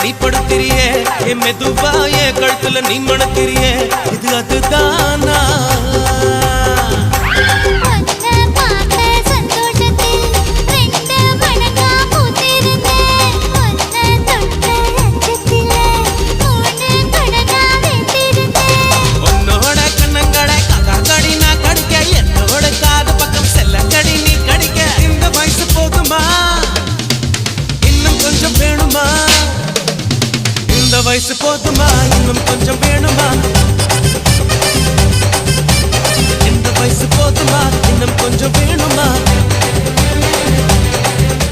மைப்படுத்திரியே என் மெதுவா என் கழுத்துல நீ மணத்திரியே இது அதுதானா இந்த வயசு போதுமா இன்னும் கொஞ்சம் வேணுமா இந்த வயசு போதுமா இன்னும் கொஞ்சம் வேணுமா